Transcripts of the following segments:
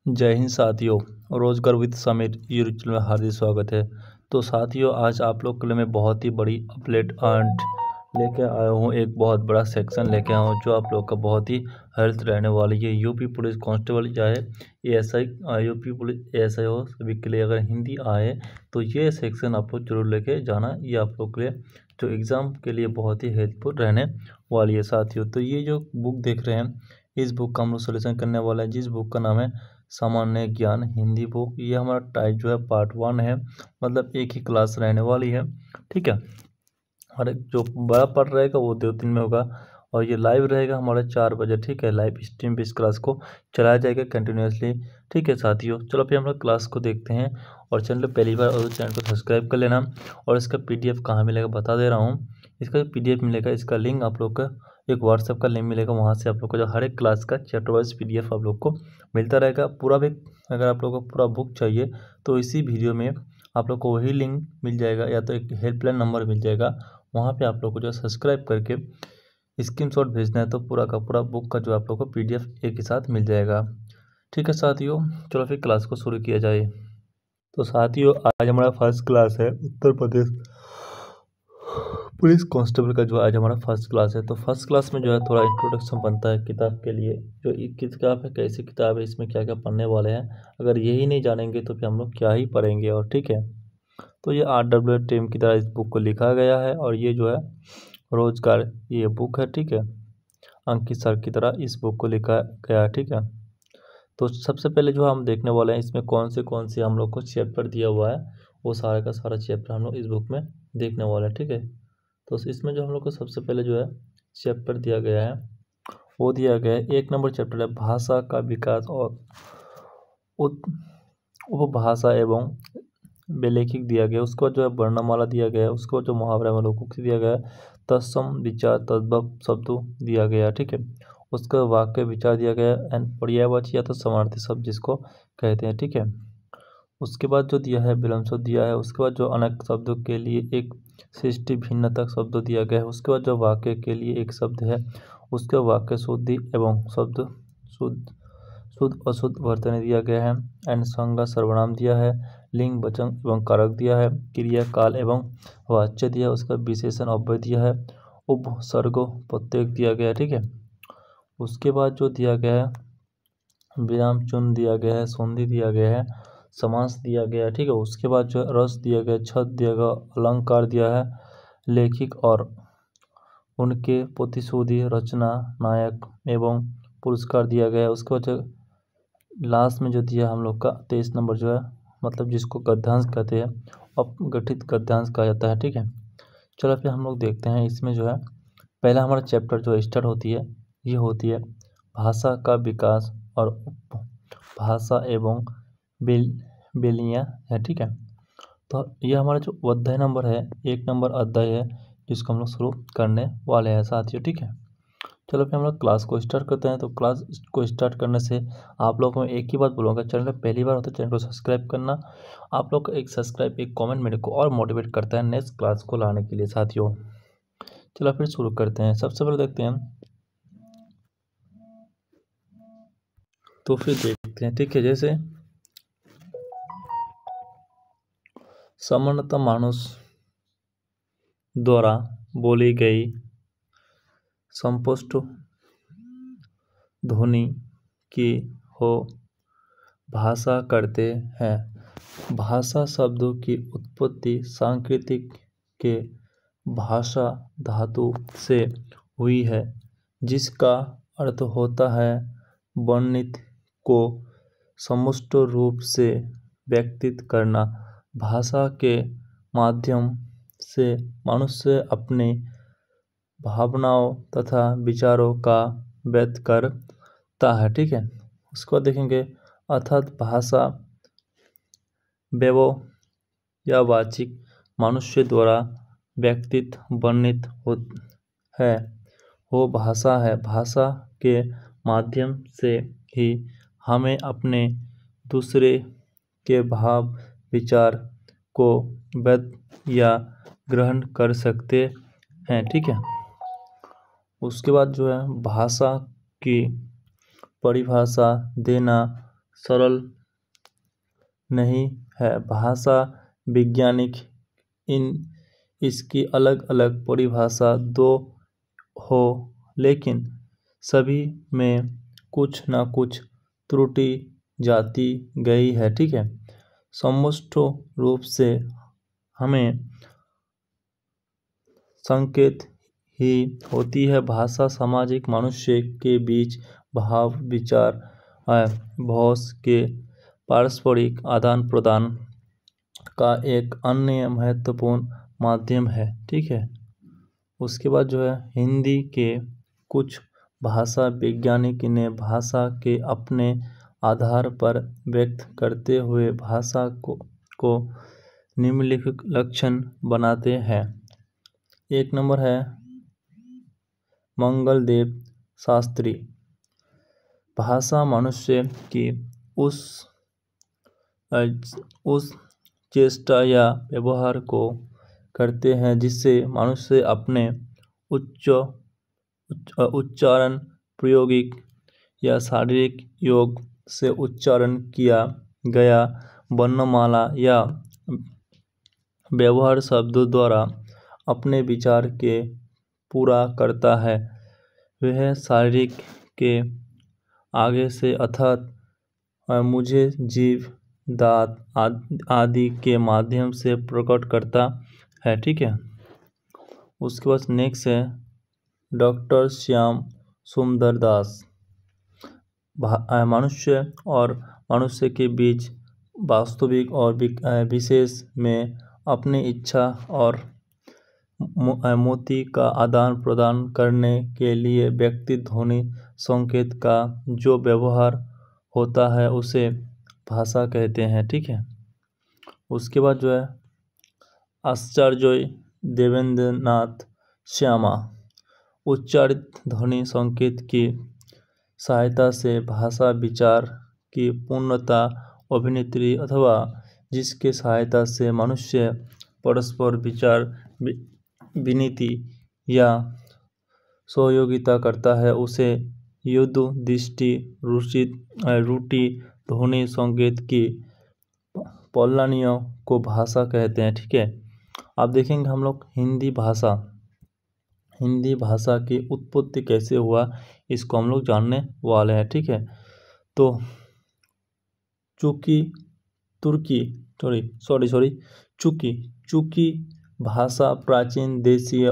जय हिंद साथियों। रोजगार विद समीर यूट्यूब चैनल में हार्दिक स्वागत है। तो साथियों, आज आप लोग के लिए मैं बहुत ही बड़ी अपडेट लेके आया हूँ। एक बहुत बड़ा सेक्शन लेके आया हूँ जो आप लोग का बहुत ही हेल्थ रहने वाली है। यूपी पुलिस कांस्टेबल चाहे एएसआई, यूपी पुलिस एएसआई हो, सभी के लिए अगर हिंदी आए तो ये सेक्शन आप लोग जरूर लेके जाना। ये आप लोग के लिए जो एग्ज़ाम के लिए बहुत ही हेल्पफुल रहने वाली है साथियों। तो ये जो बुक देख रहे हैं, इस बुक का हम लोग सोल्यूशन करने वाले हैं, जिस बुक का नाम है सामान्य ज्ञान हिंदी बुक। ये हमारा टाइप जो है पार्ट 1 है, मतलब एक ही क्लास रहने वाली है, ठीक है। और एक जो बड़ा पार्ट रहेगा वो 2-3 में होगा, और ये लाइव रहेगा हमारा 4 बजे, ठीक है। लाइव स्ट्रीम पे इस क्लास को चलाया जाएगा कंटिन्यूसली, ठीक है साथियों। चलो फिर हम लोग क्लास को देखते हैं। और चैनल पर पहली बार और चैनल को सब्सक्राइब कर लेना। और इसका PDF कहाँ मिलेगा बता दे रहा हूँ। इसका जो PDF मिलेगा, इसका लिंक आप लोग का एक व्हाट्सएप का लिंक मिलेगा, वहाँ से आप लोग को जो हर एक क्लास का चैप्टर वाइज PDF आप लोग को मिलता रहेगा पूरा भी। अगर आप लोग को पूरा बुक चाहिए तो इसी वीडियो में आप लोग को वही लिंक मिल जाएगा, या तो एक हेल्पलाइन नंबर मिल जाएगा, वहाँ पे आप लोग को जो सब्सक्राइब करके स्क्रीनशॉट भेजना है तो पूरा का पूरा बुक का जो आप लोग को PDF एक ही साथ मिल जाएगा, ठीक है साथियों। चलो फिर क्लास को शुरू किया जाए। तो साथियों, आज हमारा फर्स्ट क्लास है उत्तर प्रदेश पुलिस कांस्टेबल का, जो आज हमारा फर्स्ट क्लास है। तो फर्स्ट क्लास में जो है थोड़ा इंट्रोडक्शन बनता है किताब के लिए, जो किताब है, कैसी किताब है, इसमें क्या क्या पढ़ने वाले हैं। अगर यही नहीं जानेंगे तो फिर हम लोग क्या ही पढ़ेंगे, और ठीक है। तो ये RW टीम की तरह इस बुक को लिखा गया है, और ये जो है रोजगार ये बुक है, ठीक है। अंकित सर की तरह इस बुक को लिखा गया है, ठीक है। तो सबसे पहले जो हम देखने वाले हैं, इसमें कौन से हम लोग को चैप्टर दिया हुआ है, वो सारा का सारा चैप्टर हम लोग इस बुक में देखने वाले हैं, ठीक है। तो इसमें जो हम लोग को सबसे पहले जो है चैप्टर दिया गया है, वो दिया गया है 1 नंबर चैप्टर है भाषा का विकास और उपभाषा एवं बेलेखिक दिया गया है। उसके बाद जो है वर्णमाला दिया गया है। उसके बाद जो मुहावरा में लोकोक्ति दिया गया है, तत्सम विचार तद्भव शब्द दिया गया है, ठीक है। उसका वाक्य विचार दिया गया है, एंड पर्यायवाची या तो समानार्थी शब्द जिसको कहते हैं, ठीक है। उसके बाद जो दिया है विलंब शब्द दिया है। उसके बाद जो अनेक शब्दों के लिए एक सृष्टि भिन्नतक शब्द दिया गया है। उसके बाद जो वाक्य के लिए एक शब्द है, उसके वाक्य शुद्धि एवं शब्द शुद्ध अशुद्ध वर्तन दिया गया है, एंड संज्ञा सर्वनाम दिया है, लिंग वचन एवं कारक दिया है, क्रिया काल एवं वाच्य दिया है, उसका विशेषण अव्यय दिया है, उपसर्ग प्रत्यय दिया गया है, ठीक है। उसके बाद जो दिया गया है विराम चिन्ह दिया गया है, संधि दिया गया है, समास दिया गया है, ठीक है। उसके बाद जो रस दिया गया, छंद दिया गया, अलंकार दिया है, लेखिक और उनके प्रतिशोधी रचना नायक एवं पुरस्कार दिया गया है। उसके बाद जो लास्ट में जो दिया हम लोग का 23 नंबर जो है, मतलब जिसको गद्यांश कहते हैं, अपगठित गद्यांश कहा जाता है, ठीक है। चलो फिर हम लोग देखते हैं। इसमें जो है पहला हमारा चैप्टर जो स्टार्ट होती है, ये होती है भाषा का विकास और उपभाषा एवं बेलियाँ है, ठीक है। तो ये हमारा जो अध्याय नंबर है, 1 नंबर अध्याय है, जिसको हम लोग शुरू करने वाले हैं साथियों, ठीक है। चलो फिर हम लोग क्लास को स्टार्ट करते हैं। तो क्लास को स्टार्ट करने से आप लोगों को मैं एक ही बात बोलूँगा, चैनल पर पहली बार होता है चैनल को सब्सक्राइब करना। आप लोग का एक सब्सक्राइब, एक कमेंट मेरे को और मोटिवेट करता है नेक्स्ट क्लास को लाने के लिए साथियों। चलो फिर शुरू करते हैं। सबसे पहले देखते हैं, तो फिर देखते हैं, ठीक है। जैसे सामान्यतः मानुष द्वारा बोली गई संपुष्ट ध्वनि की हो भाषा करते हैं। भाषा शब्दों की उत्पत्ति सांस्कृतिक के भाषा धातु से हुई है, जिसका अर्थ होता है वर्णित को समुष्ट रूप से व्यक्तित करना। भाषा के माध्यम से मनुष्य अपने भावनाओं तथा विचारों का व्यक्त करता है, ठीक है। उसको बाद देखेंगे, अर्थात भाषा व्यवहारिक मनुष्य द्वारा व्यक्तित वर्णित है, वो भाषा है। भाषा के माध्यम से ही हमें अपने दूसरे के भाव विचार को व्यक्त या ग्रहण कर सकते हैं, ठीक है। उसके बाद जो है भाषा की परिभाषा देना सरल नहीं है। भाषा वैज्ञानिक इसकी अलग अलग परिभाषा दो हो, लेकिन सभी में कुछ ना कुछ त्रुटि जाती गई है। ठीक है, समष्ट रूप से हमें संकेत ही होती है। भाषा सामाजिक मनुष्य के बीच भाव विचार भाष के पारस्परिक आदान प्रदान का एक अन्य महत्वपूर्ण माध्यम है। ठीक है, उसके बाद जो है हिंदी के कुछ भाषा वैज्ञानिक ने भाषा के अपने आधार पर व्यक्त करते हुए भाषा को निम्नलिखित लक्षण बनाते हैं। एक नंबर है मंगलदेव शास्त्री। भाषा मनुष्य की उस चेष्टा या व्यवहार को करते हैं जिससे मनुष्य अपने उच्चारण प्रायोगिक या शारीरिक योग से उच्चारण किया गया वर्णमाला या व्यवहार शब्दों द्वारा अपने विचार के पूरा करता है। वह शारीरिक के आगे से अर्थात मुझे जीव दांत आदि के माध्यम से प्रकट करता है। ठीक है, उसके बाद नेक्स्ट है डॉक्टर श्याम सुंदर दास। मनुष्य और मनुष्य के बीच वास्तविक और विशेष में अपनी इच्छा और मोती का आदान प्रदान करने के लिए व्यक्ति ध्वनि संकेत का जो व्यवहार होता है उसे भाषा कहते हैं। ठीक है, उसके बाद जो है आचार्य देवेंद्रनाथ श्यामा। उच्चारित ध्वनि संकेत की सहायता से भाषा विचार की पूर्णता अभिनेत्री अथवा जिसके सहायता से मनुष्य परस्पर विचार विनीति या सहयोगिता करता है उसे युद्ध दृष्टि रूटी ध्वनि संकेत की पौलानियों को भाषा कहते हैं। ठीक है, अब देखेंगे हम लोग हिंदी भाषा की उत्पत्ति कैसे हुआ इसको हम लोग जानने वाले हैं। ठीक है, तो चूंकि भाषा प्राचीन देशीय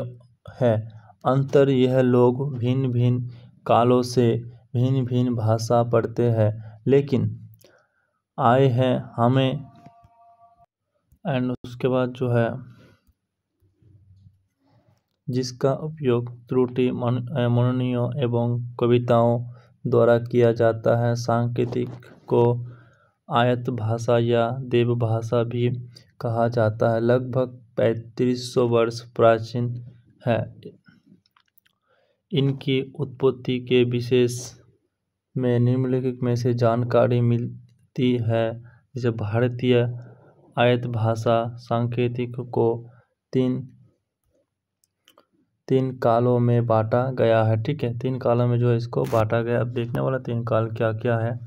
है, अंतर यह लोग भिन्न भिन्न कालों से भिन्न भिन्न भाषा पढ़ते हैं लेकिन आए हैं हमें एंड उसके बाद जो है जिसका उपयोग त्रुटि मननियों एवं कविताओं द्वारा किया जाता है। सांकेतिक को आयत भाषा या देव भाषा भी कहा जाता है। लगभग 3500 वर्ष प्राचीन है। इनकी उत्पत्ति के विशेष में निम्नलिखित में से जानकारी मिलती है। जैसे भारतीय आयत भाषा सांकेतिक को तीन कालों में बांटा गया है। ठीक है, 3 कालों में जो है इसको बांटा गया। अब देखने वाला 3 काल क्या क्या है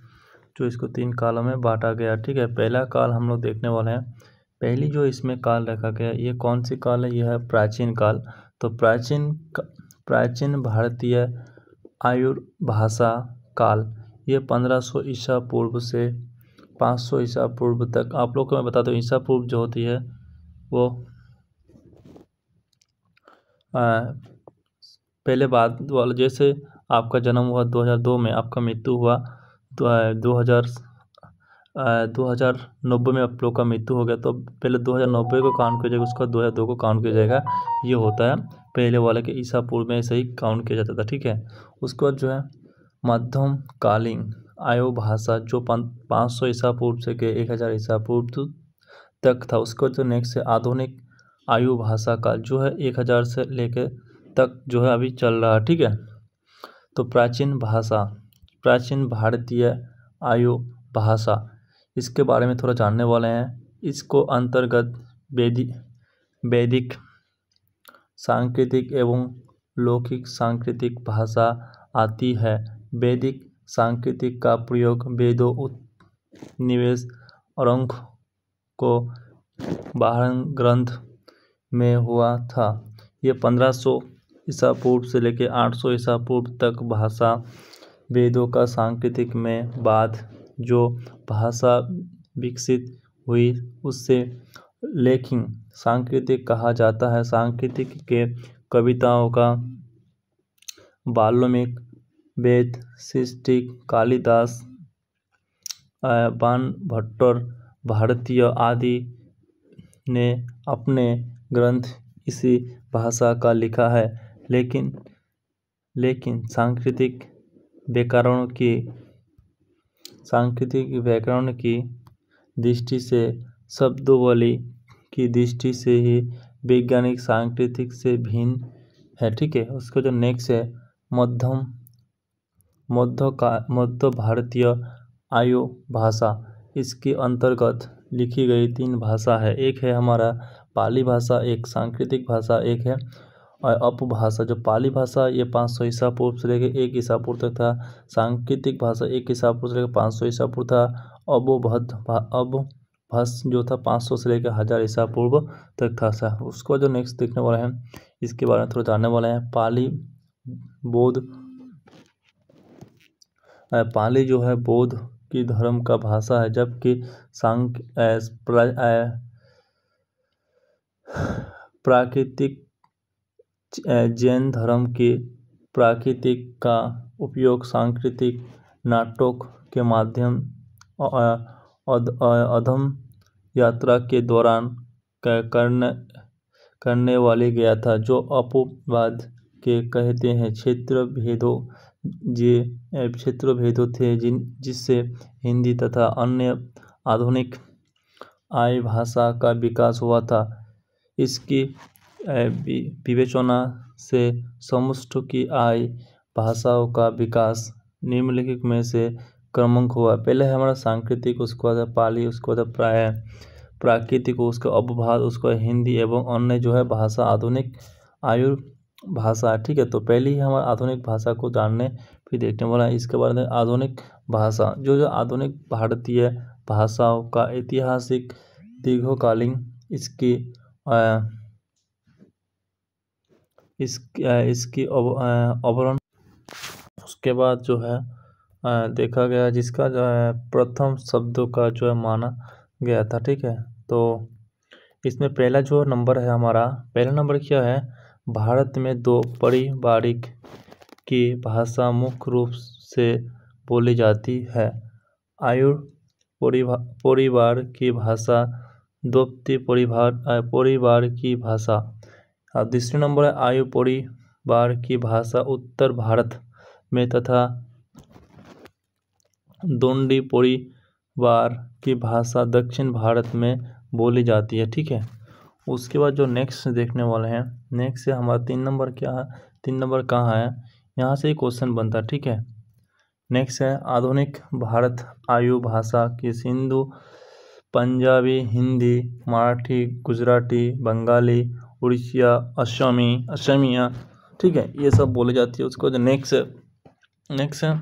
जो इसको 3 कालों में बांटा गया। ठीक है, पहला काल हम लोग देखने वाले हैं। पहली जो इसमें काल रखा गया ये कौन सी काल है? यह है प्राचीन काल। तो प्राचीन भारतीय आयुर्भाषा काल ये 1500 ईसा पूर्व से 500 ईसा पूर्व तक। आप लोग को मैं बता दूं ईसा पूर्व जो होती है वो पहले बाद वाला, जैसे आपका जन्म हुआ 2002 में, आपका मृत्यु हुआ 2090 में आप लोग का मृत्यु हो गया, तो पहले 2090 को काउंट किया जाएगा, उसका 2002 को काउंट किया जाएगा। ये होता है पहले वाले के ईसा पूर्व में ऐसे ही काउंट किया जाता था। ठीक है, उसके बाद जो है मध्यमकालीन आयु भाषा जो 500 ईसा पूर्व से के 1000 ईसा पूर्व तक था। उसके बाद जो नेक्स्ट है आधुनिक आयु भाषा का जो है 1000 से लेकर तक जो है अभी चल रहा है। ठीक है, तो प्राचीन भारतीय आयु भाषा इसके बारे में थोड़ा जानने वाले हैं। इसको अंतर्गत वैदिक सांकेतिक एवं लौकिक सांकेतिक भाषा आती है। वैदिक सांकेतिक का प्रयोग वेदों निवेश औरंग को बाहर ग्रंथ में हुआ था। ये 1500 ईसा पूर्व से लेकर 800 ईसा पूर्व तक भाषा वेदों का सांकेतिक में बाद जो भाषा विकसित हुई उससे लेखिन सांकेतिक कहा जाता है। सांकेतिक के कविताओं का वाल्मीकि, वेद, सृष्टि, कालिदास, बाणभट्ट, भारतीय आदि ने अपने ग्रंथ इसी भाषा का लिखा है। लेकिन सांकेतिक व्याकरण की दृष्टि से, शब्दावली की दृष्टि से ही वैज्ञानिक सांकेतिक से भिन्न है। ठीक है, उसका जो नेक्स्ट है मध्य भारतीय आर्य भाषा। इसके अंतर्गत लिखी गई 3 भाषा है। एक है हमारा पाली भाषा, एक सांकेतिक भाषा, एक है अपभाषा। जो पाली भाषा ये 500 ईसा पूर्व से लेकर 1 ईसा पूर्व तक था। सांकेतिक भाषा 1 ईसा पूर्व से लेकर 500 ईसा पूर्व था। अपभ्रंश जो था 500 से लेकर 1000 ईसा पूर्व तक था। उसको जो नेक्स्ट देखने वाला है इसके बारे में थोड़ा जानने वाले हैं। पाली जो है बौद्ध की धर्म का भाषा है, जबकि प्राकृतिक जैन धर्म की प्राकृतिक का उपयोग सांकेतिक नाटक के माध्यम अधम यात्रा के दौरान करने वाली गया था, जो अपवाद के कहते हैं। क्षेत्र भेदों थे जिससे हिंदी तथा अन्य आधुनिक आर्य भाषा का विकास हुआ था। इसकी विवेचना से समुष्ट की आर्य भाषाओं का विकास निम्नलिखित में से क्रमशः हुआ। पहले है हमारा सांकेतिक, उसके बाद पाली, उसके बाद प्राकृतिक, उसका अपभ्रंश, उसका हिंदी एवं अन्य जो है भाषा आधुनिक आर्य भाषा। ठीक है, तो पहले ही हमारा आधुनिक भाषा को जानने फिर देखने वाला है। इसके बाद में आधुनिक भाषा जो आधुनिक भारतीय भाषाओं का ऐतिहासिक दीर्घकालीन इसकी अवरण। उसके बाद जो है देखा गया जिसका जो है प्रथम शब्दों का जो है माना गया था। ठीक है, तो इसमें पहला जो नंबर है हमारा, पहला नंबर क्या है, भारत में 2 पारिवारिक की भाषा मुख्य रूप से बोली जाती है। आर्य परिवार की भाषा, द्वितीय परिवार की भाषा। अब दूसरे नंबर है आर्य परिवार की भाषा उत्तर भारत में तथा दोंडी परिवार की भाषा दक्षिण भारत में बोली जाती है। ठीक है, उसके बाद जो नेक्स्ट देखने वाले हैं, नेक्स्ट है हमारा 3 नंबर क्या है, 3 नंबर कहाँ है, यहाँ से ही क्वेश्चन बनता है। ठीक है, नेक्स्ट है आधुनिक भारत आर्य भाषा की सिंधु, पंजाबी, हिंदी, मराठी, गुजराती, बंगाली, उड़िया, असमिया। ठीक है, ये सब बोली जाती है। उसको जो नेक्स्ट है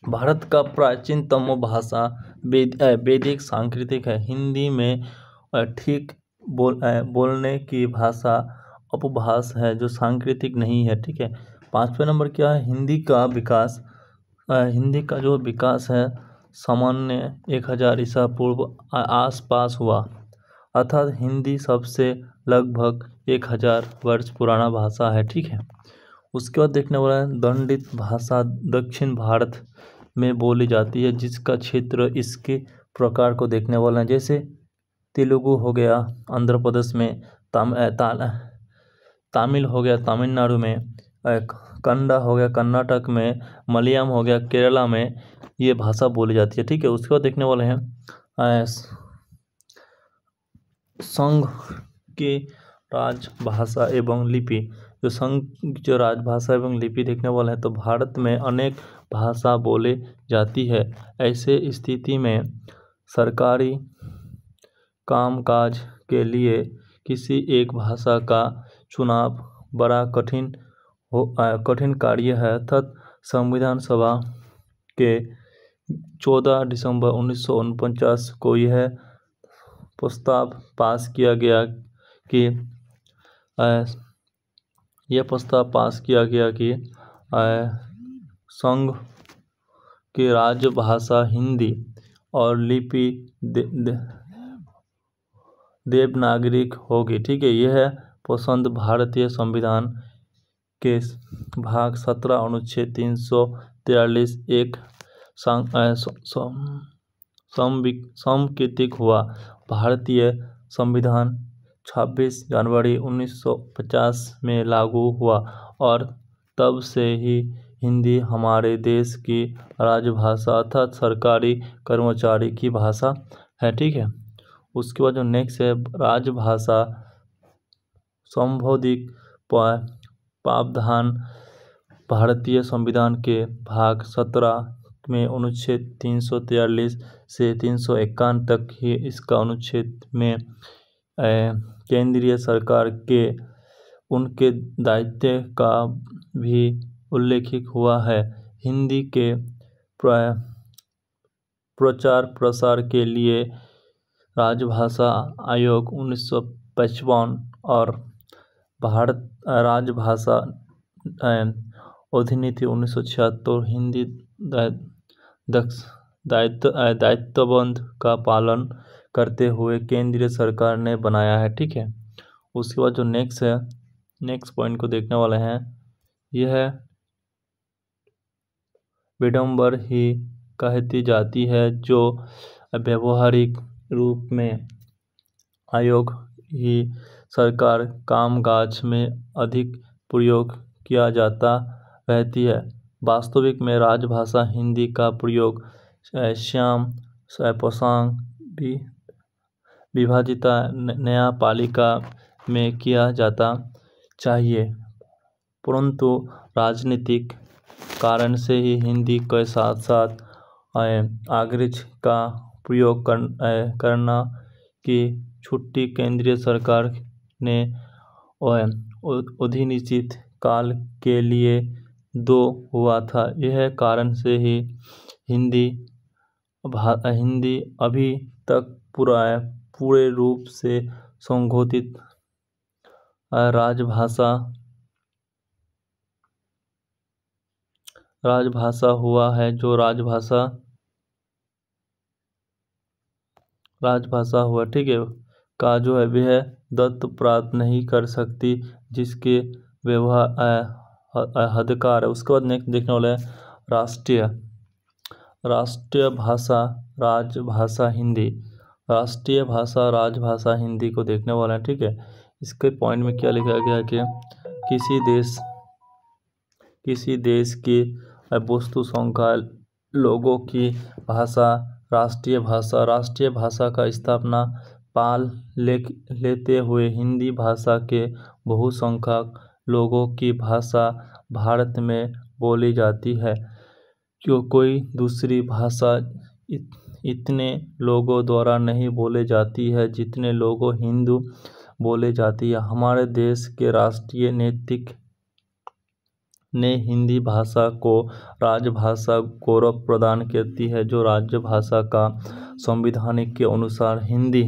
भारत का प्राचीनतम भाषा वैदिक सांकेतिक है। हिंदी में ठीक बोलने की भाषा अपभाषा है जो सांकेतिक नहीं है। ठीक है, 5वें नंबर क्या है, हिंदी का जो विकास है सामान्य 1000 ईसा पूर्व आसपास हुआ, अर्थात हिंदी सबसे लगभग 1000 वर्ष पुराना भाषा है। ठीक है, उसके बाद देखने वाला है दंडित भाषा दक्षिण भारत में बोली जाती है, जिसका क्षेत्र इसके प्रकार को देखने वाला है। जैसे तेलुगु हो गया आंध्र प्रदेश में, तमिल हो गया तमिलनाडु में, कन्नड़ा हो गया कर्नाटक में, मलयालम हो गया केरला में, ये भाषा बोली जाती है। ठीक है, उसके बाद देखने वाले हैं संघ की राजभाषा एवं लिपि। जो संघ जो राजभाषा एवं लिपि देखने वाले हैं, तो भारत में अनेक भाषा बोली जाती है। ऐसे स्थिति में सरकारी कामकाज के लिए किसी एक भाषा का चुनाव बड़ा कठिन कार्य है, अर्थात संविधान सभा के 14 दिसंबर 1949 को यह प्रस्ताव पास किया गया कि संघ की राजभाषा हिंदी और लिपि देवनागरी होगी। ठीक है, यह पसंद भारतीय संविधान के भाग 17 अनुच्छेद 343 एक समविकसित हुआ। भारतीय संविधान 26 जनवरी 1950 में लागू हुआ और तब से ही हिंदी हमारे देश की राजभाषा अर्थात सरकारी कर्मचारी की भाषा है। ठीक है, उसके बाद जो नेक्स्ट है राजभाषा संबंधी प्रावधान भारतीय संविधान के भाग 17 में अनुच्छेद 343 से 351 तक ही इसका अनुच्छेद में केंद्रीय सरकार के उनके दायित्व का भी उल्लेखित हुआ है। हिंदी के प्रचार प्रसार के लिए राजभाषा आयोग 1955 और भारत राजभाषा अधिनियम 1976 हिंदी दायित्वबंध का पालन करते हुए केंद्रीय सरकार ने बनाया है। ठीक है, उसके बाद जो नेक्स्ट पॉइंट को देखने वाले हैं, यह विडंबर ही कहती जाती है जो व्यवहारिक रूप में आयोग ही सरकार कामकाज में अधिक प्रयोग किया जाता रहती है। वास्तविक में राजभाषा हिंदी का प्रयोग श्याम पाषाण विभाजित न्यायपालिका में किया जाता चाहिए, परंतु राजनीतिक कारण से ही हिंदी के साथ साथ अंग्रेजी का प्रयोग करना की छुट्टी केंद्रीय सरकार ने अनिश्चित काल के लिए दो हुआ था। यह कारण से ही हिंदी अभी तक पूरे रूप से संघोषित राजभाषा हुआ है। जो राजभाषा हुआ, ठीक है, का जो है वह दत्त प्राप्त नहीं कर सकती, जिसके व्यवहार अधिकार है। उसके बाद नेक्स्ट देखने वाला है राष्ट्रीय भाषा राजभाषा हिंदी। राष्ट्रीय भाषा राजभाषा हिंदी को देखने वाला है। ठीक है, इसके पॉइंट में क्या लिखा गया है कि किसी देश की वस्तु संख्या लोगों की भाषा राष्ट्रीय भाषा का स्थापना पाल लेते हुए हिंदी भाषा के बहुसंख्यक लोगों की भाषा भारत में बोली जाती है। क्यों कोई दूसरी भाषा इतने लोगों द्वारा नहीं बोले जाती है जितने लोगों हिंदी बोले जाती है। हमारे देश के राष्ट्रीय नीति ने हिंदी भाषा को राजभाषा गौरव प्रदान करती है। जो राजभाषा का संविधान के अनुसार हिंदी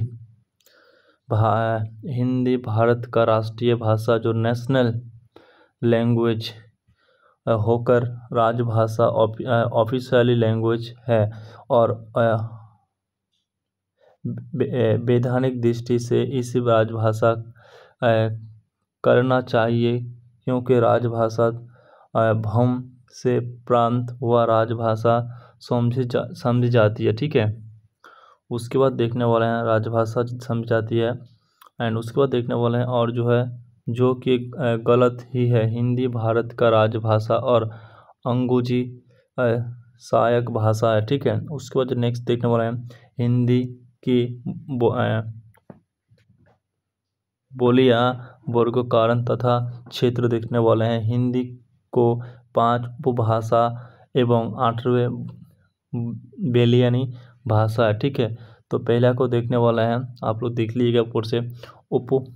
भारत का राष्ट्रीय भाषा जो नेशनल लैंग्वेज होकर राजभाषा ऑफिशियली लैंग्वेज है और वैधानिक दृष्टि से इस राजभाषा करना चाहिए, क्योंकि राजभाषा भ्रम से प्राप्त हुआ राजभाषा समझी जाती है। ठीक है, उसके बाद देखने वाले हैं राजभाषा समझी जाती है एंड उसके बाद देखने वाले हैं और जो है जो कि गलत ही है। हिंदी भारत का राजभाषा और अंग्रेजी सहायक भाषा है। ठीक है, उसके बाद नेक्स्ट देखने वाले हैं हिंदी की बोलियां वर्ग कारण तथा क्षेत्र देखने वाले हैं। हिंदी को 5 उपभाषा एवं 8वें बेलियानी भाषा है। ठीक है, तो पहला को देखने वाला है, आप लोग देख लीजिएगा ऊपर से। उपभाषा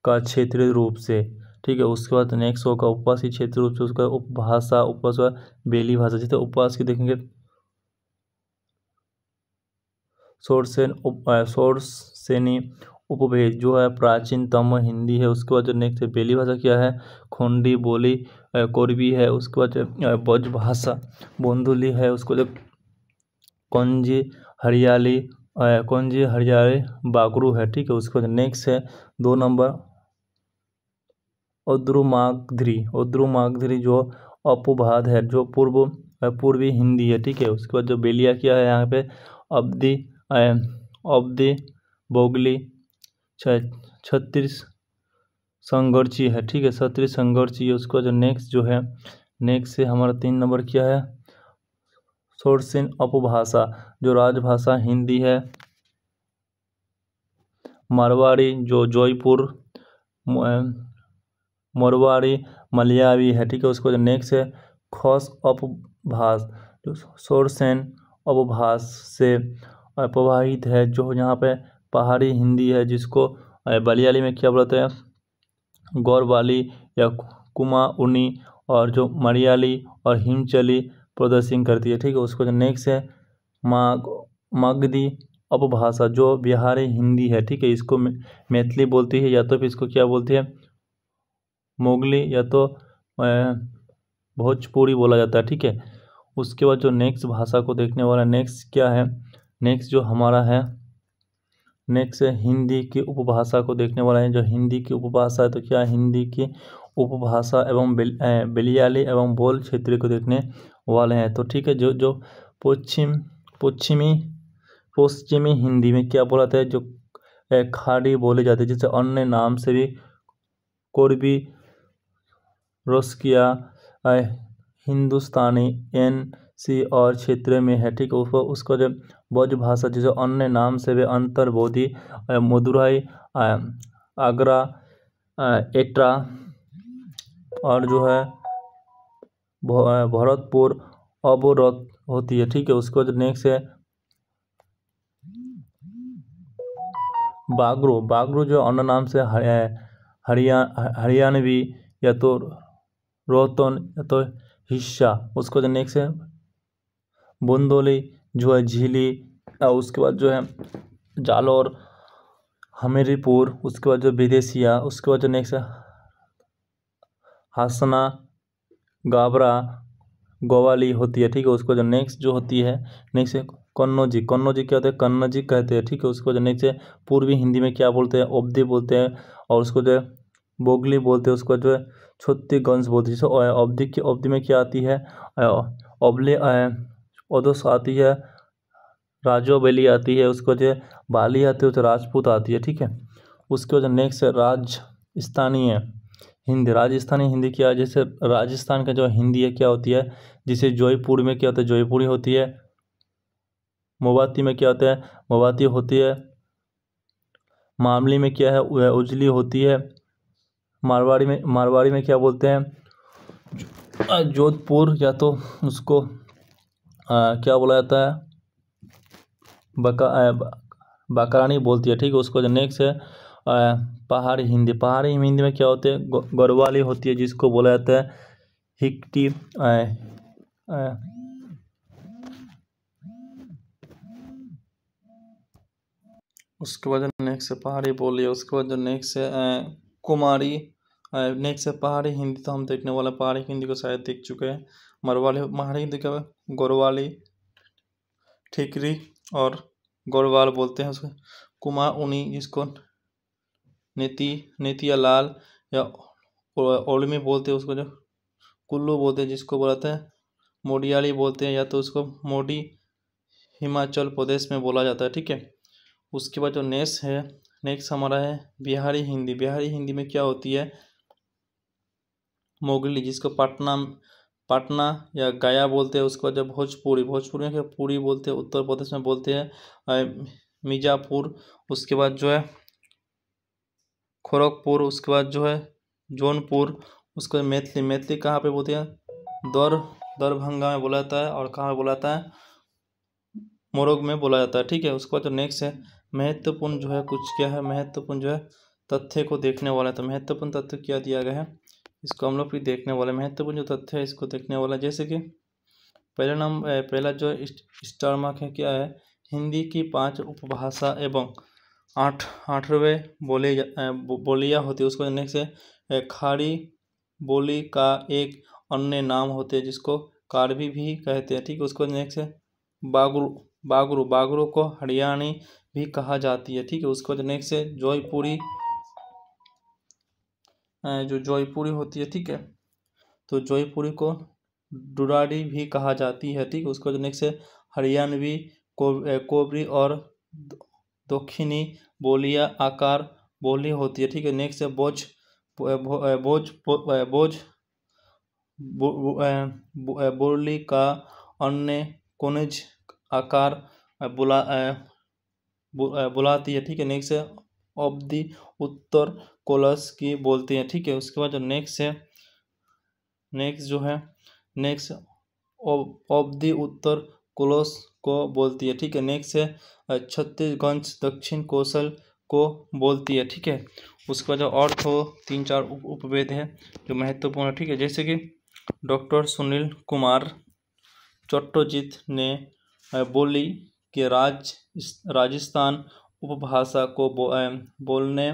का क्षेत्रीय रूप से ठीक है। उसके बाद नेक्स्ट होगा उपवासी क्षेत्र रूप से उसका उपभाषा, उपवास बेली भाषा। जैसे उपवास की देखेंगे शोरसेनी उपभेद जो है प्राचीनतम हिंदी है। उसके बाद जो नेक्स्ट है बेली भाषा क्या है, खोंडी बोली कोरबी है। उसके बाद ब्रज भाषा बोंदुली है। उसको जो कौंजी हरियाली बागरू है, ठीक है। उसके बाद नेक्स्ट है 2 नंबर उद्रुमागधी जो अपवाद है, जो पूर्वी हिंदी है, ठीक है। उसके बाद जो बेलिया क्या है यहाँ पे अवधि बोगली छत्तीस संघर्षी है, ठीक है, छत्तीस संघर्षी है। उसके बाद जो नेक्स्ट से हमारा 3 नंबर क्या है, शोरसेन अपभाषा जो राजभाषा हिंदी है। मारवाड़ी जो जयपुर मारवाड़ी मलयावी है, ठीक है। उसको जो नेक्स्ट है खस अपभाष जो शोरसेन अपभाष से प्रभावित है, जो यहाँ पे पहाड़ी हिंदी है, जिसको बलियाली में क्या बोलते हैं, गौरवाली या कुमाऊनी, और जो मलयाली और हिमचली प्रदर्शन करती है, ठीक है। उसको जो नेक्स्ट है मगधी अपभाषा जो बिहारी हिंदी है, ठीक है। इसको मैथिली बोलती है, या तो फिर इसको क्या बोलती है मोगली, या तो भोजपुरी बोला जाता है, ठीक है। उसके बाद जो नेक्स्ट भाषा को देखने वाला नेक्स्ट क्या है, नेक्स्ट जो हमारा है नेक्स्ट हिंदी की उपभाषा को देखने वाला है। जो हिंदी की उपभाषा है तो क्या हिंदी की उपभाषा एवं बलियाली एवं बोल क्षेत्र को देखने वाले हैं, तो ठीक है। जो पश्चिमी हिंदी में क्या बोला जाता है, जो खाड़ी बोले जाते हैं, जिसे अन्य नाम से भी कोरबी रोस्किया हिंदुस्तानी NC और क्षेत्र में है, ठीक है। उसको जो ब्रज भाषा जो अन्य नाम से भी अंतर्बोधि मदुराई आगरा एट्रा और जो है भरतपुर अवरोध होती है, ठीक है। उसको जो नेक्स्ट है बागरू जो अन्य नाम से हरियाणवी या तो रोहतन या तो हिस्सा। उसको जो नेक्स्ट है बुंदोली जो है झीली, और उसके बाद जो है जालौर हमीरपुर। उसके बाद जो विदेशिया, उसके बाद जो नेक्स्ट है हासना गाबरा गोवाली होती है, ठीक है। उसको जो नेक्स्ट जो होती है नेक्स्ट है कन्नौजी क्या होता है, कन्नौजी कहते हैं, ठीक है। उसको जो नेक्स्ट है पूर्वी हिंदी में क्या बोलते हैं, अवधी बोलते हैं, और उसको जो है बोगली बोलते हैं। उसको जो है छत्तीसगंज बोलते हैं। जैसे अवधि में क्या आती है अबले ओदोस आती है, राजो बेली आती है। उसको जो बाली आती है तो राजपूत आती है, ठीक है। उसके बाद नेक्स्ट है राजस्थानी हिंदी क्या है, जैसे राजस्थान का जो हिंदी है क्या होती है, जिसे जयपुर में क्या होता है जयपुरी होती है, मोवाती में क्या होता है मोवाती होती है, मामली में क्या है उजली होती है, मारवाड़ी में क्या बोलते हैं जोधपुर, या तो उसको क्या बोला जाता है बकरानी बोलती है, ठीक है। उसको जो नेक्स्ट है पहाड़ी हिंदी में क्या होते हैं गढ़वाली होती है, जिसको बोला जाता है हिकटी उसके बाद नेक्स्ट है पहाड़ी बोली। उसके बाद जो नेक्स्ट है कुमारी। नेक्स्ट है पहाड़ी हिंदी, तो हम देखने वाला पहाड़ी हिंदी को शायद देख चुके हैं। पहाड़ी हिंदी क्या है गौरवाली ठिकरी और गौरवाल बोलते हैं। उसको कुमाऊनी जिसको नेतिया लाल या ओलमी बोलते हैं, उसको जो कुल्लू बोलते हैं, जिसको बोलते हैं मोडियाली बोलते हैं, या तो उसको मोडी हिमाचल प्रदेश में बोला जाता है, ठीक है। उसके बाद जो नेक्स्ट हमारा है बिहारी हिंदी में क्या होती है मोगली, जिसको पटना या गया बोलते हैं। उसके बाद जब भोजपुरी में क्या पूरी बोलते हैं, उत्तर प्रदेश में बोलते हैं मिर्जापुर। उसके बाद जो है खड़गपुर। उसके बाद जो है जौनपुर। उसके बाद मैथिली कहाँ पे बोलते हैं दरभंगा में बोला जाता है, और कहाँ बोला जाता है मोरग में बोला जाता है, ठीक है। उसके बाद जो नेक्स्ट है महत्वपूर्ण जो है कुछ क्या है महत्वपूर्ण जो है तथ्य को देखने वाला है। तो महत्वपूर्ण तथ्य क्या दिया गया है, इसको हम लोग भी देखने वाले। महत्वपूर्ण जो तथ्य है इसको देखने वाला, जैसे कि पहला जो स्टार मार्क है क्या है, हिंदी की 5 उपभाषा एवं 8वें बोलियाँ होती है। उसको नेक्स्ट है खाड़ी बोली का एक अन्य नाम होते हैं जिसको कार्बी भी कहते हैं, ठीक है। उसको नेक्स्ट है बागरू को हरियाणी भी कहा जाती है, ठीक है। उसको नेक्स्ट है जयपुरी, जो जयपुरी होती है, ठीक है, तो जयपुरी को डुराड़ी भी कहा जाती है, ठीक है। उसको नेक्स्ट है हरियाणवी कोबरी और दक्षिणी बोलियाँ आकार बोली होती है, ठीक है। नेक्स्ट है बोली का अन्य कोनिज आकार बुलाती है, ठीक है। नेक्स्ट है अवधि उत्तर कोलस की बोलते हैं, ठीक है। उसके बाद जो नेक्स्ट है अवधि उत्तर कोलस को बोलती है, ठीक है। नेक्स्ट है छत्तीसगढ़ दक्षिण कौशल को बोलती है, ठीक है। उसके बाद जो और तो 3-4 उपवेद है जो महत्वपूर्ण है, ठीक है। जैसे कि डॉक्टर सुनील कुमार चट्टोजीत ने बोली कि राजस्थान उपभाषा को बोलने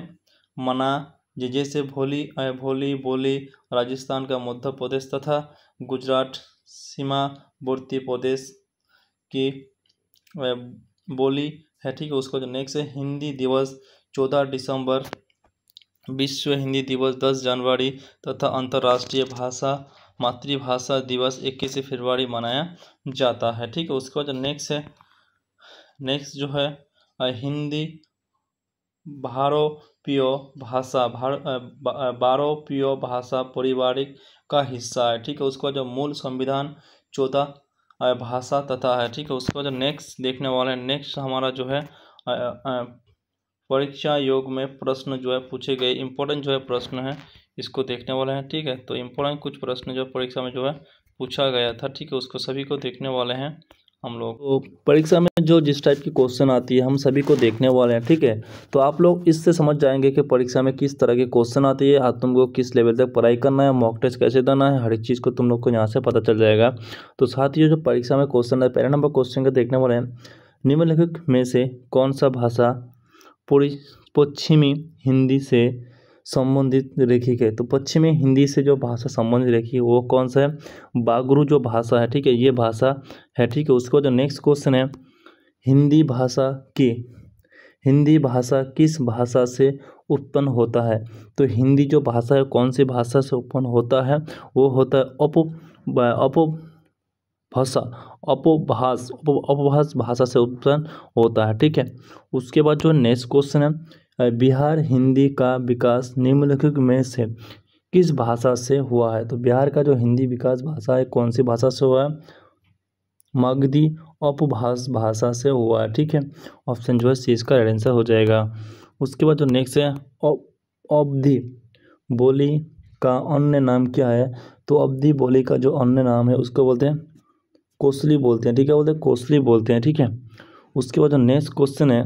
मना, जैसे भोली बोली राजस्थान का मध्य प्रदेश तथा गुजरात सीमावर्ती प्रदेश की बोली है, ठीक है। उसको जो नेक्स्ट है हिंदी दिवस 14 दिसंबर, विश्व हिंदी दिवस 10 जनवरी तथा अंतर्राष्ट्रीय मातृभाषा दिवस 21 फरवरी मनाया जाता है, ठीक है। उसके बाद नेक्स्ट जो है हिंदी भारतीय भाषा पारिवारिक का हिस्सा है, ठीक है। उसके बाद जो मूल संविधान 14 भाषा तथा है, ठीक है। उसके बाद नेक्स्ट देखने वाले हैं, नेक्स्ट हमारा जो है परीक्षा योग में प्रश्न जो है पूछे गए इम्पोर्टेंट जो है प्रश्न है, इसको देखने वाले हैं, ठीक है। तो इम्पोर्टेंट कुछ प्रश्न जो परीक्षा में जो है पूछा गया था, ठीक है, उसको सभी को देखने वाले हैं हम लोग। तो परीक्षा में जो जिस टाइप की क्वेश्चन आती है हम सभी को देखने वाले हैं, ठीक है। तो आप लोग इससे समझ जाएंगे कि परीक्षा में किस तरह के क्वेश्चन आती है, तुमको किस लेवल तक पढ़ाई करना है, मॉक टेस्ट कैसे देना है, हर एक चीज़ को तुम लोग को यहाँ से पता चल जाएगा। तो साथ ही जो परीक्षा में क्वेश्चन है, पहले नंबर क्वेश्चन का देखने वाले हैं, निम्नलिखित में से कौन सा भाषा पश्चिमी हिंदी से संबंधित रेखिक है। तो पश्चिमी हिंदी से जो भाषा संबंधित रेखिक है वो कौन सा है, बागरू जो भाषा है, ठीक है, ये भाषा है, ठीक है। उसको जो नेक्स्ट क्वेश्चन है हिंदी भाषा किस भाषा से उत्पन्न होता है। तो हिंदी जो भाषा है कौन सी भाषा से उत्पन्न होता है, वो होता है अपभाष भाषा से उत्पन्न होता है, ठीक है। उसके बाद जो नेक्स्ट क्वेश्चन है बिहार हिंदी का विकास निम्नलिखित में से किस भाषा से हुआ है। तो बिहार का जो हिंदी विकास भाषा है कौन सी भाषा से हुआ है, मगधी अपभाष भाषा से हुआ है, ठीक है। ऑप्शन जो है सी इसका राइट आंसर हो जाएगा। उसके बाद जो नेक्स्ट है अवधी बोली का अन्य नाम क्या है। तो अवधी बोली का जो अन्य नाम है उसको बोलते हैं कोसली बोलते हैं, ठीक है, बोलते हैं कोसली बोलते हैं, ठीक है। उसके बाद जो नेक्स्ट क्वेश्चन है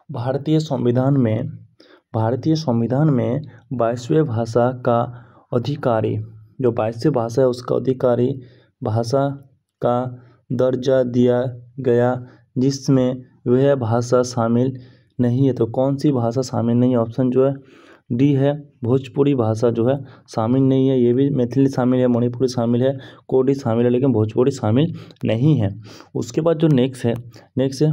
भारतीय संविधान में 22वें भाषा का अधिकारी, जो 22वें भाषा है उसका अधिकारी भाषा का दर्जा दिया गया जिसमें वह भाषा शामिल नहीं है। तो कौन सी भाषा शामिल नहीं है, ऑप्शन जो है डी है भोजपुरी भाषा जो है शामिल नहीं है। ये भी मैथिली शामिल है, मणिपुरी शामिल है, कोडी शामिल है, लेकिन भोजपुरी शामिल नहीं है। उसके बाद जो नेक्स्ट है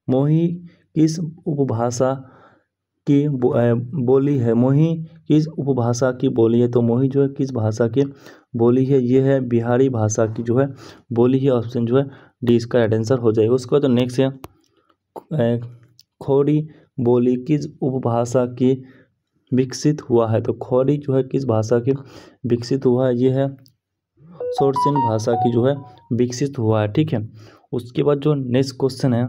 मोही किस उपभाषा की बोली है। मोही किस उपभाषा की बोली है। तो मोही जो है किस भाषा की बोली है, ये है बिहारी भाषा की जो है बोली है। ऑप्शन जो है डी इसका राइट आंसर हो जाएगा। उसके बाद तो नेक्स्ट है खोड़ी बोली किस उपभाषा की विकसित हुआ है। तो खोड़ी जो है किस भाषा की विकसित हुआ है, ये है शोरसेन भाषा की जो है विकसित हुआ है, ठीक है। उसके बाद जो नेक्स्ट क्वेश्चन है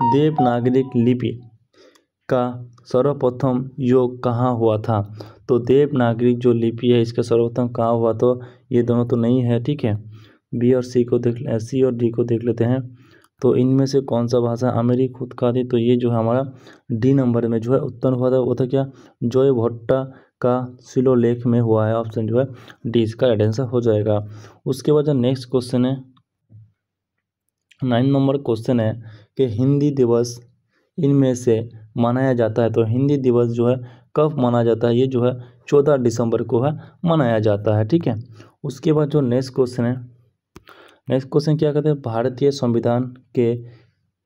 देवनागरिक लिपि का सर्वप्रथम योग कहाँ हुआ था। तो देवनागरिक जो लिपि है इसका सर्वप्रथम कहाँ हुआ, तो ये दोनों तो नहीं है, ठीक है। बी और सी और डी को देख लेते हैं। तो इनमें से कौन सा भाषा अमेरिकी खुद का थी, तो ये जो है हमारा डी नंबर में जो है उत्पन्न हुआ था वो था क्या, जॉय भट्टा का शिलालेख में हुआ है। ऑप्शन जो है डी इसका राइट आंसर हो जाएगा। उसके बाद जो नेक्स्ट क्वेश्चन है 9 नंबर क्वेश्चन है कि हिंदी दिवस इनमें से मनाया जाता है, तो हिंदी दिवस जो है कब मनाया जाता है, ये जो है 14 दिसंबर को है मनाया जाता है। ठीक है। उसके बाद जो नेक्स्ट क्वेश्चन है, नेक्स्ट क्वेश्चन क्या कहते हैं, भारतीय संविधान के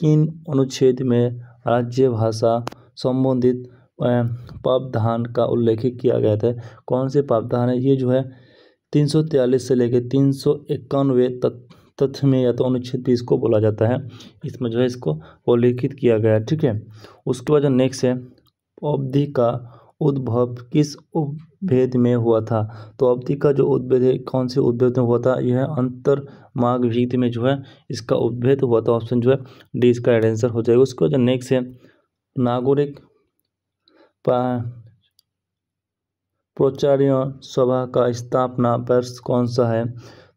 किन अनुच्छेद में राज्य भाषा संबंधित प्रावधान का उल्लेख किया गया था। कौन से प्रावधान है, ये जो है 343 से लेकर 391 तथ्य में या तो अनुच्छेद 20 को बोला जाता है, इसमें जो है इसको उल्लेखित किया गया है। ठीक है। उसके बाद जो नेक्स्ट है, अवधि का उद्भव किस उपभेद में हुआ था, तो अवधि का जो उद्भेद है कौन से उपभेद में हुआ था, यह अंतर्माग विधि में जो है इसका उद्भेद हुआ था। ऑप्शन जो है डी इसका राइट आंसर हो जाएगा। उसके बाद जो नेक्स्ट है, नागरिक प्रचारण सभा का स्थापना वर्ष कौन सा है,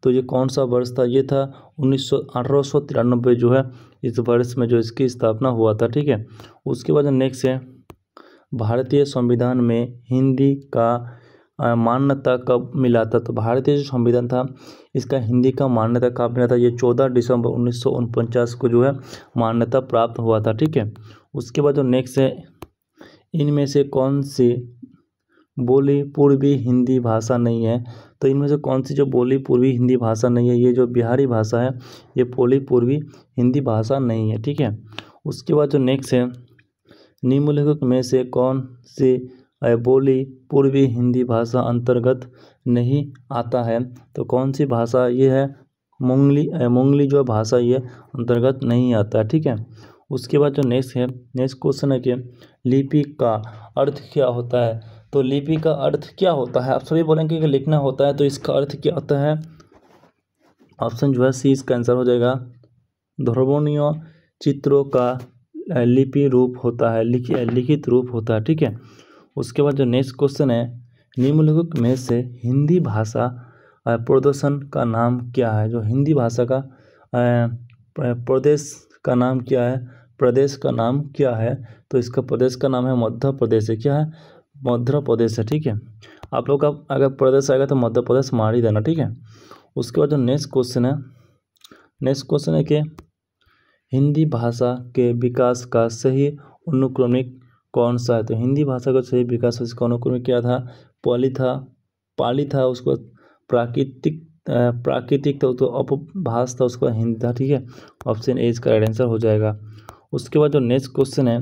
तो ये कौन सा वर्ष था, ये था 1893 जो है इस वर्ष में जो इसकी स्थापना हुआ था। ठीक है। उसके बाद नेक्स्ट है, भारतीय संविधान में हिंदी का मान्यता कब मिला था, तो भारतीय जो संविधान था इसका हिंदी का मान्यता कब मिला था, ये 14 दिसंबर 1949 को जो है मान्यता प्राप्त हुआ था। ठीक है। उसके बाद जो नेक्स्ट है, इनमें से कौन सी बोली पूर्वी हिंदी भाषा नहीं है, तो इनमें से कौन सी जो बोली पूर्वी हिंदी भाषा नहीं है, ये जो बिहारी भाषा है ये बोली पूर्वी हिंदी भाषा नहीं है। ठीक है। उसके बाद जो नेक्स्ट है, निम्नलिखित में से कौन सी बोली पूर्वी हिंदी भाषा अंतर्गत नहीं आता है, तो कौन सी भाषा ये है, मुंगली जो भाषा ये अंतर्गत नहीं आता है। ठीक है। उसके बाद जो नेक्स्ट है, नेक्स्ट क्वेश्चन है कि लिपि का अर्थ क्या होता है, तो लिपि का अर्थ क्या होता है, आप सभी बोलेंगे कि लिखना होता है, तो इसका अर्थ क्या होता है, ऑप्शन जो है सी इसका आंसर हो जाएगा, ध्रुवणीय चित्रों का लिपि रूप होता है, लिखित रूप होता है। ठीक है। उसके बाद जो नेक्स्ट क्वेश्चन है, निम्नलिखित में से हिंदी भाषा प्रदर्शन का नाम क्या है, जो हिंदी भाषा का प्रदेश का नाम क्या है, प्रदेश का नाम क्या है, तो इसका प्रदेश का नाम है मध्य प्रदेश है। क्या है, मध्य प्रदेश है। ठीक है। आप लोग का अगर प्रदेश आएगा तो मध्य प्रदेश मार ही देना। ठीक है। उसके बाद जो नेक्स्ट क्वेश्चन है, नेक्स्ट क्वेश्चन है कि हिंदी भाषा के विकास का सही अनुक्रमिक कौन सा है, तो हिंदी भाषा का सही विकास इसका अनुक्रमिक क्या था, पाली था, उसको प्राकृतिक था, तो अपभाष था, उसका हिंदी था। ठीक है। ऑप्शन ए इसका राइट आंसर हो जाएगा। उसके बाद जो नेक्स्ट क्वेश्चन है,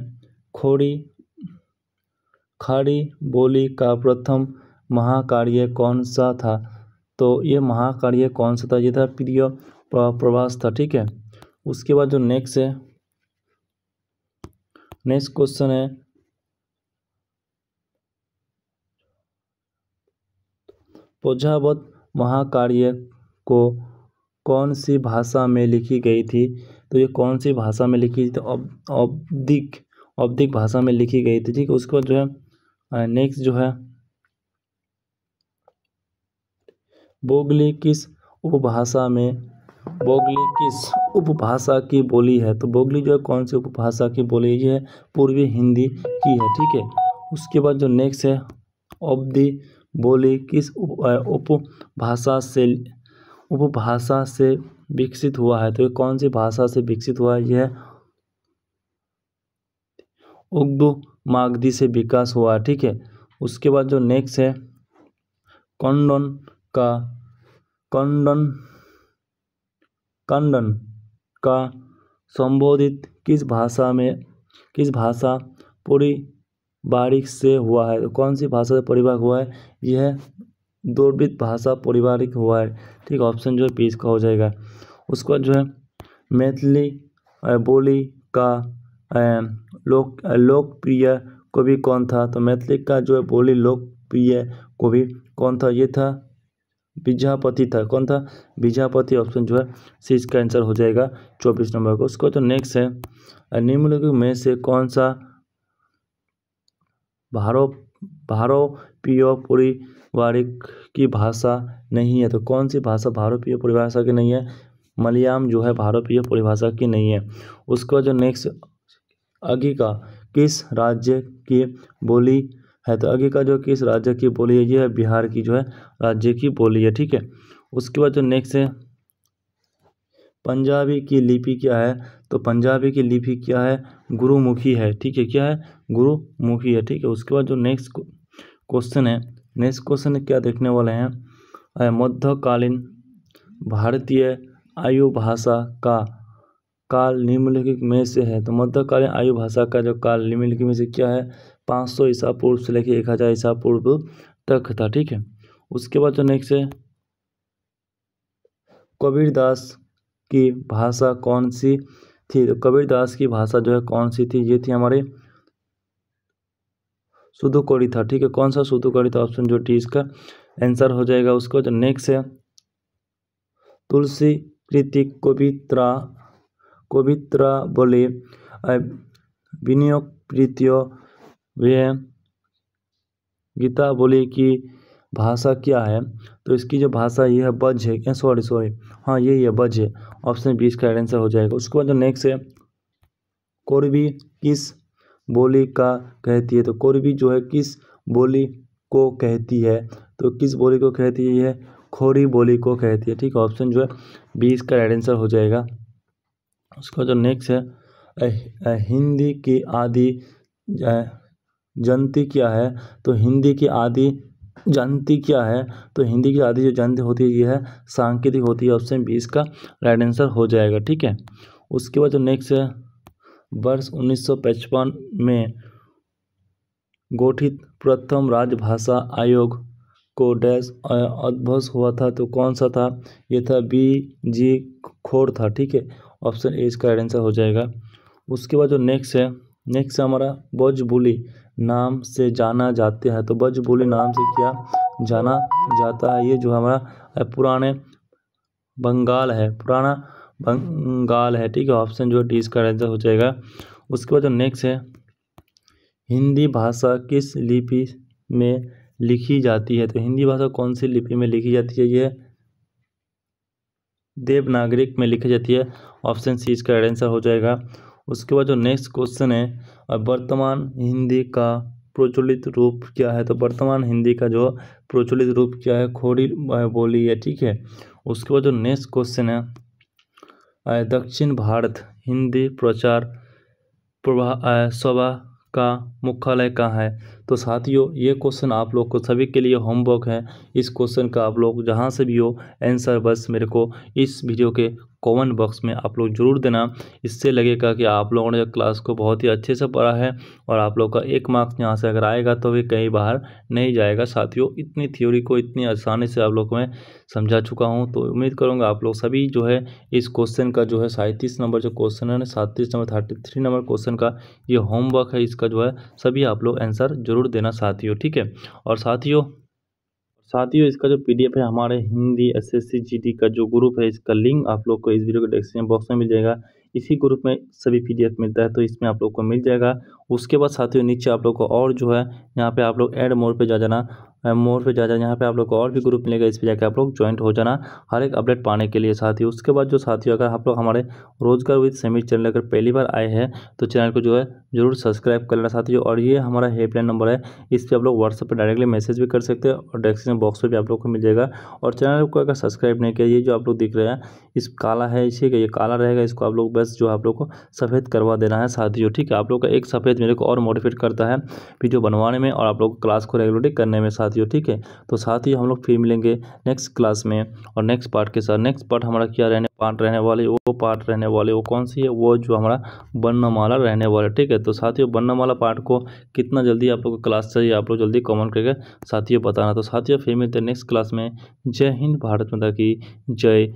खाड़ी बोली का प्रथम महाकाव्य कौन सा था, तो ये महाकाव्य कौन सा था, ये था प्रिय प्रवास था। ठीक है। उसके बाद जो नेक्स्ट है, नेक्स्ट क्वेश्चन है, पोझावत महाकाव्य को कौन सी भाषा में लिखी गई थी, तो ये कौन सी भाषा में लिखी थी, तो औद्योगिक भाषा में लिखी गई थी। ठीक है। उसके बाद जो है नेक्स्ट जो है, बोगली किस उपभाषा की बोली है, तो बोगली जो है कौन सी उपभाषा की बोली है, ये है पूर्वी हिंदी की है। ठीक है। उसके बाद जो नेक्स्ट है, अवधी बोली किस उपभाषा से विकसित हुआ है, तो ये कौन सी भाषा से विकसित हुआ है, यह उर्दू मागधी से विकास हुआ है। ठीक है। उसके बाद जो नेक्स्ट है, कन्नड़ का संबोधित किस भाषा पारिभाषिक से हुआ है, तो कौन सी भाषा से परिभाषित हुआ है, यह द्रविड़ भाषा पारिभाषिक हुआ है। ठीक। ऑप्शन जो है पी इसका हो जाएगा। उसके बाद जो है, मैथिली बोली का लोकप्रिय कवि कौन था, तो मैथिली का जो है बोली लोकप्रिय कवि कौन था, ये था विद्यापति था। कौन था, विद्यापति। ऑप्शन जो है सी इसका आंसर हो जाएगा 24 नंबर को। उसको तो नेक्स्ट है, निम्नलिखित में से कौन सा भारतीय पारिवारिक की भाषा नहीं है, तो कौन सी भाषा भारतीय परिभाषा की नहीं है, मलयालम जो है भारतीय परिभाषा की नहीं है। उसके बाद जो नेक्स्ट, अगिका किस राज्य की बोली है? तो अगिका जो किस राज्य की बोली है? ये है बिहार की जो है राज्य की बोली है, ठीक है। उसके बाद जो नेक्स्ट है, पंजाबी की लिपि क्या है? तो पंजाबी की लिपि क्या है? गुरुमुखी है, ठीक है। क्या है? गुरुमुखी है, ठीक है। उसके बाद जो नेक्स्ट क्वेश्चन है, नेक्स्ट क्वेश्चन क्या देखने वाले हैं, मध्यकालीन भारतीय आयु भाषा का काल निम्नलिखित में से है। तो मध्यकालीन आयु भाषा का जो काल निम्नलिखित में से क्या है? 500 ईसा पूर्व से लेकर 1000 ईसा पूर्व तक था, ठीक है। उसके बाद जो नेक्स्ट है, कबीरदास की भाषा कौन सी थी? तो कबीरदास की भाषा जो है कौन सी थी? ये थी हमारे सुधुकोड़ी था, ठीक है। कौन सा सुधुकोड़ी था? ऑप्शन जो टी इसका आंसर हो जाएगा। उसको जो नेक्स्ट है, तुलसी कृति कोबित्रा बोले विनियोग प्रीतियो वे गीता बोले की भाषा क्या है? तो इसकी जो भाषा ये है बज है, सॉरी हाँ यही है, बज है। ऑप्शन 20 का आंसर हो जाएगा। उसके बाद जो नेक्स्ट है, कोरबी किस बोली का कहती है? तो कोरबी जो है किस बोली को कहती है? तो किस बोली को कहती है? ये खोरी बोली को कहती है, ठीक है। ऑप्शन जो है 20 का आंसर हो जाएगा। उसका जो नेक्स्ट है, हिंदी की आदि जयंती क्या है? तो हिंदी की आदि जयंती क्या है? तो हिंदी की आदि जो जयंती होती है ये है सांकेतिक होती है। ऑप्शन 20 का राइट आंसर हो जाएगा, ठीक है। उसके बाद जो नेक्स्ट है, वर्ष 1955 में गठित प्रथम राजभाषा आयोग को डैश अध्यक्ष हुआ था? तो कौन सा था? ये था BG खोर था, ठीक है। ऑप्शन ए इसका आंसर हो जाएगा। उसके बाद जो नेक्स्ट है, नेक्स्ट हमारा बजबुली नाम से जाना जाते हैं। तो बजबुली नाम से क्या जाना जाता है? ये जो हमारा पुराने बंगाल है, पुराना बंगाल है, ठीक है। ऑप्शन जो डी इसका आंसर हो जाएगा। उसके बाद जो नेक्स्ट है, हिंदी भाषा किस लिपि में लिखी जाती है? तो हिंदी भाषा कौन सी लिपि में लिखी जाती है? ये देवनागरिक में लिखी जाती है। ऑप्शन सी इसका आंसर हो जाएगा। उसके बाद जो नेक्स्ट क्वेश्चन है, वर्तमान हिंदी का प्रचलित रूप क्या है? तो वर्तमान हिंदी का जो प्रचलित रूप क्या है? खोड़ी बोली है, ठीक है। उसके बाद जो नेक्स्ट क्वेश्चन है, दक्षिण भारत हिंदी प्रचार सभा का मुख्यालय कहाँ है? तो साथियों ये क्वेश्चन आप लोग को सभी के लिए होमवर्क है। इस क्वेश्चन का आप लोग जहाँ से भी हो आंसर बस मेरे को इस वीडियो के कमेंट बॉक्स में आप लोग जरूर देना। इससे लगेगा कि आप लोगों ने क्लास को बहुत ही अच्छे से पढ़ा है और आप लोग का 1 मार्क्स यहाँ से अगर आएगा तो भी कहीं बाहर नहीं जाएगा। साथियों इतनी थ्योरी को इतनी आसानी से आप लोग को मैं समझा चुका हूँ, तो उम्मीद करूँगा आप लोग सभी जो है इस क्वेश्चन का जो है 37 नंबर जो क्वेश्चन है, 37 नंबर 33 नंबर क्वेश्चन का ये होमवर्क है, इसका जो है सभी आप लोग आंसर जरूर देना साथियों, ठीक है। और साथियों इसका जो PDF है हमारे हिंदी SSC GD का जो ग्रुप है, इसका लिंक आप लोग को इस वीडियो के डिस्क्रिप्शन बॉक्स में मिल जाएगा। इसी ग्रुप में सभी PDF मिलता है, तो इसमें आप लोग को मिल जाएगा। उसके बाद साथियों नीचे आप लोग को और जो है यहाँ पे आप लोग ऐड मोर पे जा जाना, मोर पे जा जाना, यहाँ पे आप लोग को और भी ग्रुप मिलेगा, इस पर जाकर आप लोग ज्वाइंट हो जाना हर एक अपडेट पाने के लिए साथियों। उसके बाद जो साथियों अगर आप लोग हमारे रोजगार विद समीर चैनल अगर पहली बार आए हैं तो चैनल को जो है जरूर सब्सक्राइब कर लेना साथियों। और ये हमारा हेल्पलाइन नंबर है, इस पर आप लोग व्हाट्सएप पर डायरेक्टली मैसेज भी कर सकते हैं और डिस्क्रिप्शन बॉक्स में भी आप लोग को मिल जाएगा। और चैनल को अगर सब्सक्राइब नहीं किया, ये जो आप लोग दिख रहे हैं इस काला है, इसी ये काला रहेगा, इसको आप लोग बस जो आप लोग को सफ़ेद करवा देना है साथियों, ठीक है। आप लोग का एक सफ़ेद मेरे को और मोटिवेट करता है वीडियो बनवाने में और आप लोग क्लास को रेगुलरली करने में साथियों, ठीक है। तो साथ ही हम लोग फिर मिलेंगे नेक्स्ट क्लास में और नेक्स्ट पार्ट के साथ। नेक्स्ट पार्ट हमारा क्या रहने वाले वो कौन सी है? वो जो हमारा वर्णमाला रहने वाला, ठीक है। तो साथियों वर्णमाला पार्ट को कितना जल्दी आप लोग को क्लास चाहिए आप लोग जल्दी कमेंट करके साथियों बताना। तो साथियों फिर मिलते हैं नेक्स्ट क्लास में। जय हिंद, भारत माता की जय।